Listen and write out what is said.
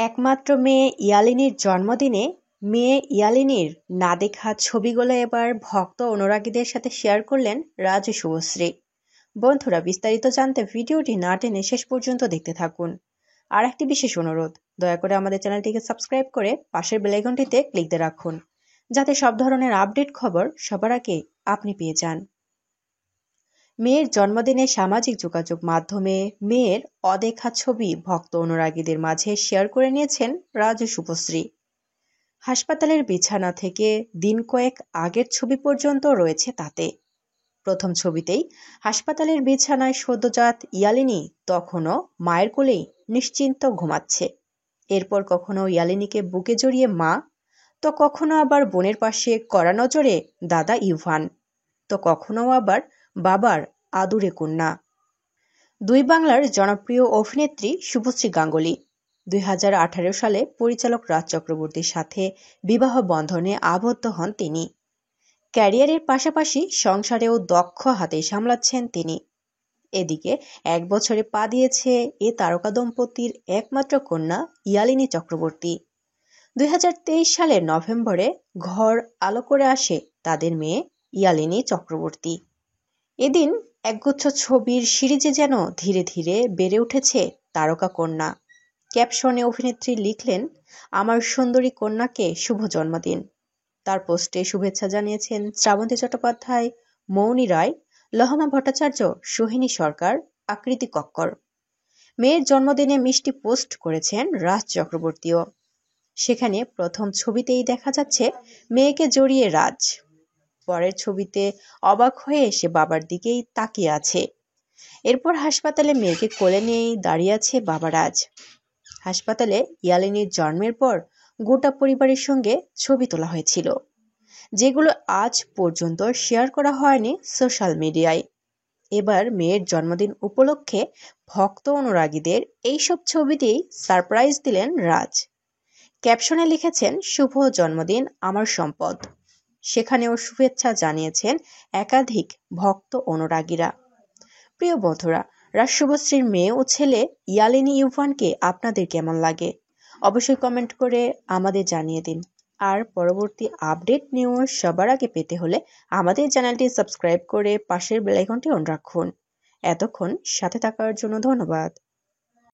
একমাত্র মেয়ে ইয়ালিনীর জন্মদিনে মেয়ে ইয়ালিনীর না দেখা ছবিগুলো এবার ভক্ত অনুরাগীদের সাথে শেয়ার করলেন রাজ ও শুভশ্রী। বন্ধুরা, বিস্তারিত জানতে ভিডিওটি না টেনে শেষ পর্যন্ত দেখতে থাকুন। আর একটি বিশেষ অনুরোধ, দয়া করে আমাদের চ্যানেলটিকে সাবস্ক্রাইব করে পাশের বেল আইকনটিতে ক্লিক দিয়ে রাখুন, যাতে সব ধরনের আপডেট খবর সবার আগে আপনি পেয়ে যান। মেয়ের জন্মদিনে সামাজিক যোগাযোগ মাধ্যমে মেয়ের অদেখা ছবি ভক্ত অনুরাগীদের মাঝে শেয়ার করে নিয়েছেন রাজ ও শুভশ্রী। হাসপাতালের বিছানা থেকে দিন কয়েক আগের ছবি পর্যন্ত রয়েছে তাতে। প্রথম ছবিতেই হাসপাতালের বিছানায় সদ্যজাত ইয়ালিনী তখনও মায়ের কোলেই নিশ্চিন্ত ঘুমাচ্ছে। এরপর কখনো ইয়ালিনীকে বুকে জড়িয়ে মা, তো কখনো আবার বোনের পাশে কড়া নজরে দাদা ইভান, তো কখনো আবার বাবার আদুরে কন্যা। দুই বাংলার জনপ্রিয় অভিনেত্রী শুভশ্রী গাঙ্গুলী 2018 সালে পরিচালক রাজ চক্রবর্তীর সাথে বিবাহ বন্ধনে আবদ্ধ হন তিনি। ক্যারিয়ারের পাশাপাশি সংসারেও দক্ষ হাতে সামলাচ্ছেন তিনি। এদিকে 1 বছরে পা দিয়েছে এ তারকা দম্পতির একমাত্র কন্যা ইয়ালিনী চক্রবর্তী। 2023 সালের নভেম্বরে ঘর আলো করে আসে তাদের মেয়ে ইয়ালিনী চক্রবর্তী। এদিন একগুচ্ছ ছবির সিরিজে যেন ধীরে ধীরে বেড়ে উঠেছে তারকা কন্যা। ক্যাপশনে অভিনেত্রী লিখলেন, আমার সুন্দরী কন্যাকে শুভ জন্মদিন। তার পোস্টে শুভেচ্ছা জানিয়েছেন শ্রাবন্তী চট্টোপাধ্যায়, মৌনী রায়, লহমা ভট্টাচার্য, সোহিনী সরকার, আকৃতি কক্কর। মেয়ের জন্মদিনে মিষ্টি পোস্ট করেছেন রাজ চক্রবর্তীও। সেখানে প্রথম ছবিতেই দেখা যাচ্ছে মেয়েকে জড়িয়ে রাজ। পরের ছবিতে অবাক হয়ে সে বাবার দিকেই তাকিয়ে আছে। এরপর হাসপাতালে মেয়েকে কোলে নিয়েই দাঁড়িয়ে আছে বাবা রাজ। হাসপাতালে ইয়ালিনীর জন্মের পর গোটা পরিবারের সঙ্গে ছবি তোলা হয়েছিল, যেগুলো আজ পর্যন্ত শেয়ার করা হয়নি সোশ্যাল মিডিয়ায়। এবার মেয়ের জন্মদিন উপলক্ষে ভক্ত অনুরাগীদের এইসব ছবিতেই সারপ্রাইজ দিলেন রাজ। ক্যাপশনে লিখেছেন, শুভ জন্মদিন আমার সম্পদ। সেখানেও শুভেচ্ছা জানিয়েছেন একাধিক ভক্ত অনুরাগীরা। প্রিয় বন্ধুরা, রাজ শুভশ্রীর মেয়ে ও ছেলে ইয়ালিনী ইউভানকে আপনাদের কেমন লাগে অবশ্যই কমেন্ট করে আমাদের জানিয়ে দিন। আর পরবর্তী আপডেট নিউজ সবার আগে পেতে হলে আমাদের চ্যানেলটি সাবস্ক্রাইব করে পাশের বেল আইকনটি অন রাখুন। এতক্ষণ সাথে থাকার জন্য ধন্যবাদ।